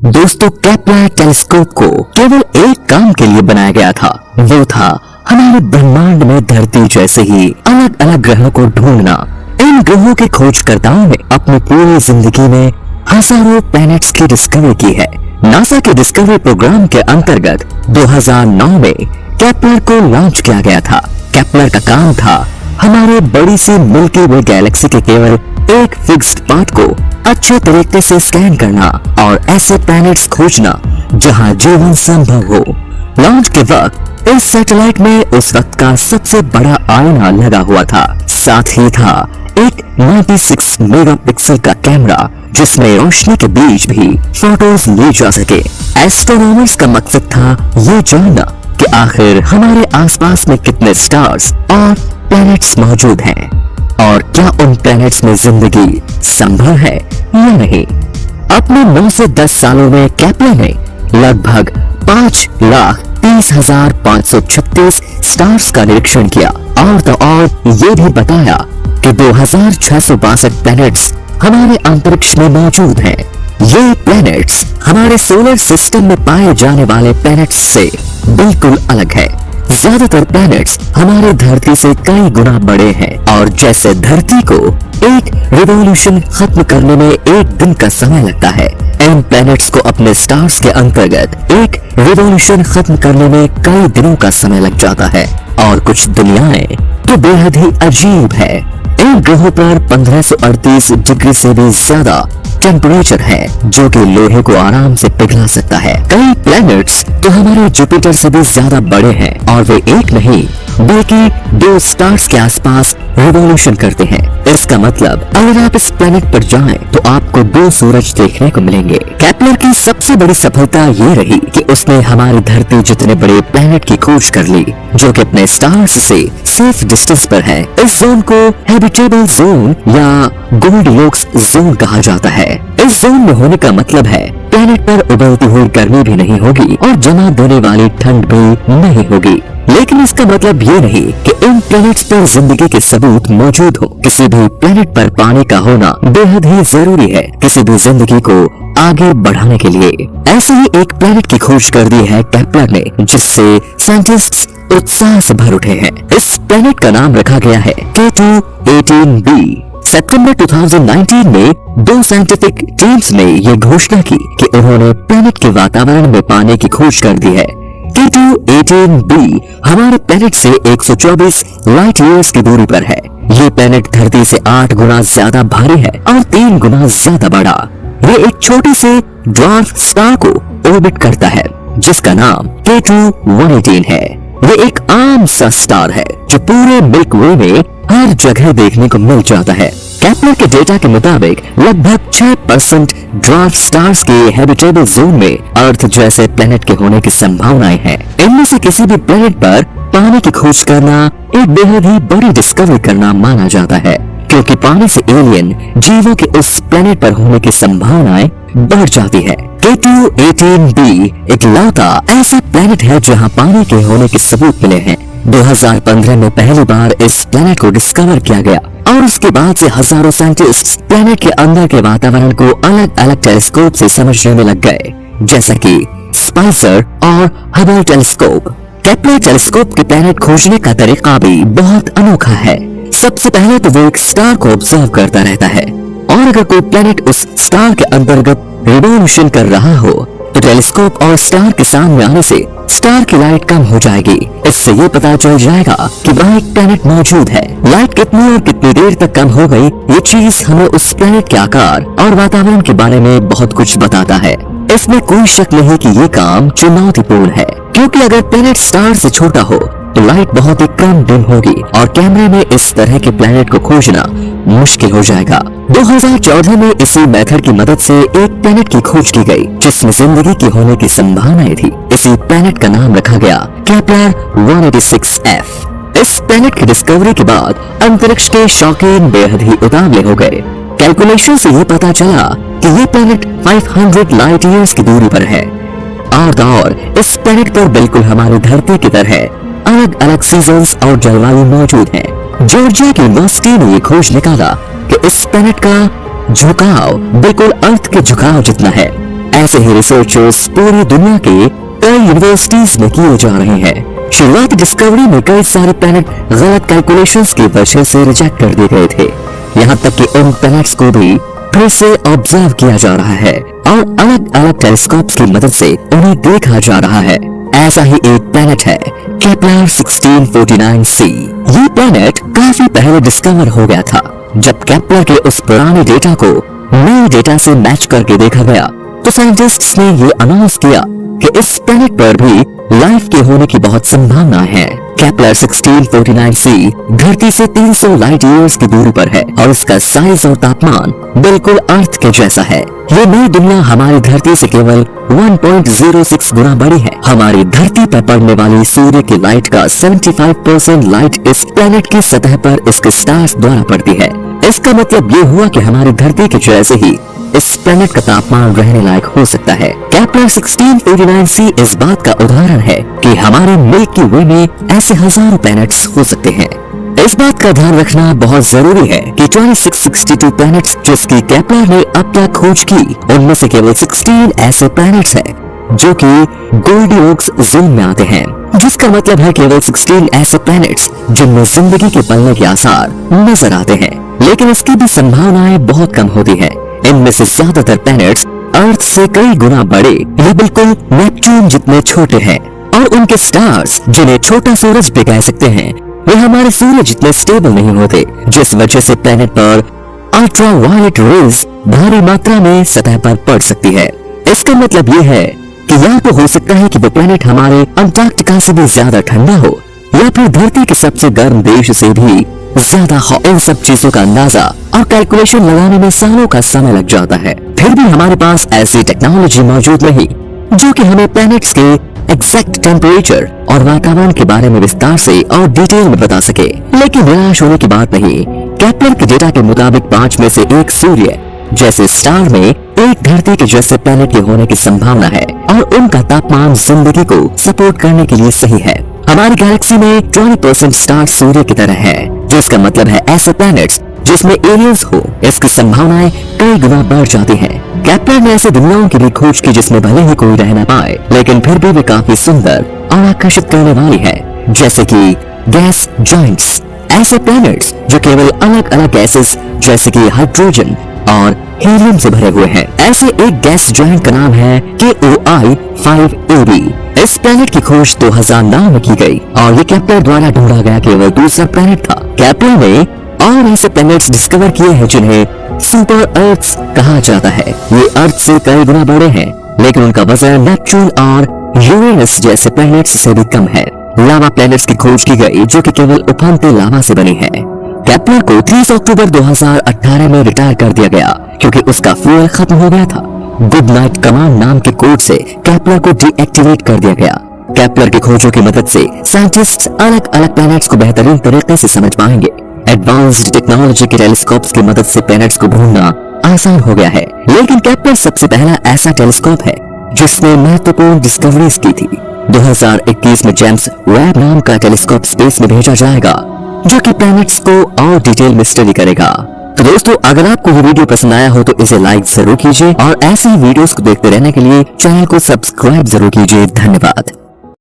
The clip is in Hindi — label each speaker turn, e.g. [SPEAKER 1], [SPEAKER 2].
[SPEAKER 1] दोस्तों, केपलर टेलीस्कोप को केवल एक काम के लिए बनाया गया था। वो था हमारे ब्रह्मांड में धरती जैसे ही अलग अलग ग्रहों को ढूंढना। इन ग्रहों के खोजकर्ताओं ने अपनी पूरी जिंदगी में हजारों प्लैनेट्स की डिस्कवरी की है। नासा के डिस्कवरी प्रोग्राम के अंतर्गत 2009 में केपलर को लॉन्च किया गया था। केपलर का काम था हमारे बड़ी सी मिल्की वे गैलेक्सी के केवल एक फिक्स्ड पाथ को अच्छे तरीके से स्कैन करना और ऐसे प्लैनेट्स खोजना जहां जीवन संभव हो। लॉन्च के वक्त इस सैटेलाइट में उस वक्त का सबसे बड़ा आईना लगा हुआ था। साथ ही था एक 96 मेगापिक्सल का कैमरा जिसमें रोशनी के बीच भी फोटोज ली जा सके। एस्ट्रोनॉमर्स का मकसद था ये जानना कि आखिर हमारे आसपास में कितने स्टार्स और प्लैनेट्स मौजूद हैं और क्या उन प्लैनेट्स में जिंदगी संभव है या नहीं। अपने 9 से 10 सालों में केपलर ने लगभग 5,30,536 स्टार्स का निरीक्षण किया और तो और ये भी बताया कि 2,662 प्लैनेट्स हमारे अंतरिक्ष में मौजूद हैं। ये प्लैनेट्स हमारे सोलर सिस्टम में पाए जाने वाले प्लैनेट्स से बिल्कुल अलग है। ज्यादातर प्लैनेट्स हमारे धरती से कई गुना बड़े हैं और जैसे धरती को एक रिवॉल्यूशन खत्म करने में एक दिन का समय लगता है, इन प्लैनेट्स को अपने स्टार्स के अंतर्गत एक रिवॉल्यूशन खत्म करने में कई दिनों का समय लग जाता है। और कुछ दुनियाएं तो बेहद ही अजीब है। इन ग्रहों पर 1538 डिग्री से भी ज्यादा टेम्परेचर है जो कि लोहे को आराम से पिघला सकता है। कई प्लैनेट्स तो हमारे जुपिटर से भी ज्यादा बड़े हैं और वे एक नहीं बल्कि 2 स्टार्स के आसपास रिवॉल्यूशन करते हैं। इसका मतलब अगर आप इस प्लैनेट पर जाएं तो आपको 2 सूरज देखने को मिलेंगे। केपलर की सबसे बड़ी सफलता ये रही कि उसने हमारी धरती जितने बड़े प्लैनेट की खोज कर ली जो कि अपने स्टार्स से सेफ डिस्टेंस पर है। इस जोन को हैबिटेबल जोन या गोल्डिलॉक्स जोन कहा जाता है। इस जोन में होने का मतलब है प्लैनेट पर उबलती हुई गर्मी भी नहीं होगी और जमा देने वाली ठंड भी नहीं होगी। लेकिन इसका मतलब ये नहीं कि इन प्लैनेट्स पर जिंदगी के सबूत मौजूद हो। किसी भी प्लैनेट पर पानी का होना बेहद ही जरूरी है किसी भी जिंदगी को आगे बढ़ाने के लिए। ऐसे ही एक प्लैनेट की खोज कर दी है केपलर ने जिससे साइंटिस्ट्स उत्साह से भर उठे हैं। इस प्लैनेट का नाम रखा गया है K2-18b। सितंबर 2019 में 2 साइंटिफिक टीम्स ने ये घोषणा की कि उन्होंने प्लैनेट के वातावरण में पानी की खोज कर दी है। K2-18b हमारे प्लैनेट से 124 लाइट ईयर्स की दूरी पर है। ये प्लैनेट धरती से 8 गुना ज्यादा भारी है और 3 गुना ज्यादा बड़ा। ये एक छोटी से ड्वार्फ स्टार को ऑर्बिट करता है जिसका नाम K2-118 है। ये एक आम सा स्टार है जो पूरे मिल्की वे में हर जगह देखने को मिल जाता है। केपलर के डेटा के मुताबिक लगभग 6% ड्वार्फ स्टार्स के हैबिटेबल जोन में अर्थ जैसे प्लैनेट के होने की संभावनाएं हैं। इनमें से किसी भी प्लैनेट पर पानी की खोज करना एक बेहद ही बड़ी डिस्कवरी करना माना जाता है क्योंकि पानी से एलियन जीवों के उस प्लैनेट पर होने की संभावनाएं बढ़ जाती है। K2-18b इकलौता ऐसा प्लैनेट है जहां पानी के होने के सबूत मिले हैं। 2015 में पहली बार इस प्लैनेट को डिस्कवर किया गया और उसके बाद से हजारों साइंटिस्ट प्लैनेट के अंदर के वातावरण को अलग अलग टेलीस्कोप से समझने में लग गए, जैसा कि स्पाइसर और हबल टेलीस्कोप। केपलर टेलीस्कोप के प्लैनेट खोजने का तरीका भी बहुत अनोखा है। सबसे पहले तो वो एक स्टार को ऑब्जर्व करता रहता है और अगर कोई प्लैनेट उस स्टार के अंतर्गत रिवॉल्यूशन कर रहा हो तो टेलीस्कोप और स्टार के सामने आने से स्टार की लाइट कम हो जाएगी। इससे ये पता चल जाएगा कि वहाँ एक प्लैनेट मौजूद है। लाइट कितनी और कितनी देर तक कम हो गई, ये चीज हमें उस प्लैनेट के आकार और वातावरण के बारे में बहुत कुछ बताता है। इसमें कोई शक नहीं कि ये काम चुनौतीपूर्ण है क्योंकि अगर प्लैनेट स्टार से छोटा हो तो लाइट बहुत ही कम डिम होगी और कैमरे में इस तरह के प्लैनेट को खोजना मुश्किल हो जाएगा। 2014 में इसी मेथड की मदद से एक प्लैनेट की खोज की गई जिसमें जिंदगी की होने की संभावनाएं थी। इसी प्लैनेट का नाम रखा गया Kepler-186f। इस प्लैनेट की डिस्कवरी के बाद अंतरिक्ष के शौकीन बेहद ही उतावले हो गए। कैलकुलेशन से ये पता चला कि ये प्लैनेट 500 लाइट ईयर्स की दूरी पर है और इस प्लैनेट पर बिल्कुल हमारी धरती की तरह अलग अलग सीजन्स और जलवायु मौजूद है। जॉर्जिया की यूनिवर्सिटी ने ये खोज निकाला कि इस प्लैनेट का झुकाव बिल्कुल अर्थ के झुकाव जितना है। ऐसे ही रिसर्चर्स पूरी दुनिया के कई यूनिवर्सिटीज में किए जा रहे हैं। शुरुआती डिस्कवरी में कई सारे प्लैनेट गलत कैलकुलेशंस की वजह से रिजेक्ट कर दिए गए थे। यहाँ तक कि उन प्लैनेट्स को भी फिर से ऑब्जर्व किया जा रहा है और अलग अलग टेलीस्कोप्स की मदद से उन्हें देखा जा रहा है। ऐसा ही एक प्लैनेट है केपलर 1649c। ये प्लैनेट काफी पहले डिस्कवर हो गया था। जब केपलर के उस पुराने डेटा को नए डेटा से मैच करके देखा गया तो साइंटिस्ट्स ने ये अनाउंस किया कि इस प्लैनेट पर भी लाइफ के होने की बहुत संभावना है। केपलर 1649c धरती से 300 लाइट ईयर्स की दूरी पर है और इसका साइज और तापमान बिल्कुल अर्थ के जैसा है। ये नई दुनिया हमारी धरती से केवल 1.06 गुना बड़ी है। हमारी धरती पर पड़ने वाली सूर्य की लाइट का 75% लाइट इस प्लैनेट की सतह पर इसके स्टार्स द्वारा पड़ती है। इसका मतलब ये हुआ कि हमारी धरती के जैसे ही इस प्लैनेट का तापमान रहने लायक हो सकता है। केपलर 1649c इस बात का उदाहरण है कि हमारे मिल्की वे में ऐसे हजारों प्लैनेट्स हो सकते हैं। इस बात का ध्यान रखना बहुत जरूरी है कि 2662 प्लैनेट्स जिसकी केपलर ने अब तक खोज की, उनमें से केवल 16 ऐसे प्लैनेट्स हैं जो कि गोल्डीलॉक्स जोन में आते हैं, जिसका मतलब है केवल 16 ऐसे प्लैनेट्स जिनमें जिंदगी के पलने के आसार नजर आते हैं। लेकिन इसकी भी संभावनाएं बहुत कम होती है। इनमें से ज्यादातर प्लैनेट्स अर्थ से कई गुना बड़े या बिल्कुल नेपच्यून जितने छोटे हैं और उनके स्टार्स जिन्हें छोटा सूरज भी कह सकते हैं वे हमारे सूर्य जितने स्टेबल नहीं होते, जिस वजह से प्लैनेट पर अल्ट्रावायलेट रेज भारी मात्रा में सतह पर पड़ सकती है। इसका मतलब ये है कि या तो हो सकता है कि वो प्लैनेट हमारे अंटार्कटिका से भी ज्यादा ठंडा हो या फिर धरती के सबसे गर्म देश से भी ज्यादा हो। इन सब चीजों का अंदाजा और कैलकुलेशन लगाने में सालों का समय लग जाता है। फिर भी हमारे पास ऐसी टेक्नोलॉजी मौजूद नहीं जो कि हमें प्लैनेट्स के एग्जैक्ट टेम्परेचर और वातावरण के बारे में विस्तार से और डिटेल में बता सके। लेकिन निराश होने की बात नहीं। केपलर के डेटा के मुताबिक 5 में से एक सूर्य जैसे स्टार में एक धरती के जैसे प्लैनेट के होने की संभावना है और उनका तापमान जिंदगी को सपोर्ट करने के लिए सही है। हमारी गैलेक्सी में 20% स्टार सूर्य की तरह है, जिसका मतलब है ऐसे प्लैनेट्स जिसमें एलियंस हो, इसकी संभावनाएं कई गुना बढ़ जाती हैं। केपलर ने ऐसे दुनियाओं की भी खोज की जिसमें भले ही कोई रह न पाए, लेकिन फिर भी वे काफी सुंदर और आकर्षित करने वाली है, जैसे कि गैस जायंट्स। ऐसे प्लैनेट्स जो केवल अलग अलग गैसेस जैसे कि हाइड्रोजन और हीलियम से भरे हुए हैं। ऐसे एक गैस जायंट का नाम है KOI 5AB। इस प्लैनेट की खोज 2009 में की गई और ये केपलर द्वारा ढूंढा गया केवल दूसरा प्लैनेट था। केपलर ने और ऐसे प्लैनेट्स डिस्कवर किए हैं जिन्हें सुपर अर्थ्स कहा जाता है। ये अर्थ से कई गुना बड़े हैं, लेकिन उनका वजन नेपच्यून और यूरेनस जैसे प्लैनेट्स से भी कम है। लावा प्लैनेट्स की खोज की गई जो कि केवल उफनते लावा से बनी है। केपलर को 30 अक्टूबर 2018 में रिटायर कर दिया गया क्योंकि उसका फ्यूल खत्म हो गया था। गुड नाइट कमांड नाम के कोड से केपलर को डीएक्टिवेट कर दिया गया। केपलर की खोजों की मदद से साइंटिस्ट्स अलग अलग प्लैनेट्स को बेहतरीन तरीके से समझ पाएंगे। एडवांस्ड टेक्नोलॉजी के टेलीस्कोप्स की मदद से प्लैनेट्स को ढूंढना आसान हो गया है। लेकिन केपलर सबसे पहला ऐसा टेलीस्कोप है जिसने महत्वपूर्ण डिस्कवरीज की थी। 2021 में जेम्स वेब नाम का टेलीस्कोप स्पेस में भेजा जाएगा जो कि प्लैनेट्स को और डिटेल में स्टडी करेगा। तो दोस्तों, अगर आपको ये वीडियो पसंद आया हो तो इसे लाइक जरूर कीजिए और ऐसे ही वीडियोस को देखते रहने के लिए चैनल को सब्सक्राइब जरूर कीजिए। धन्यवाद।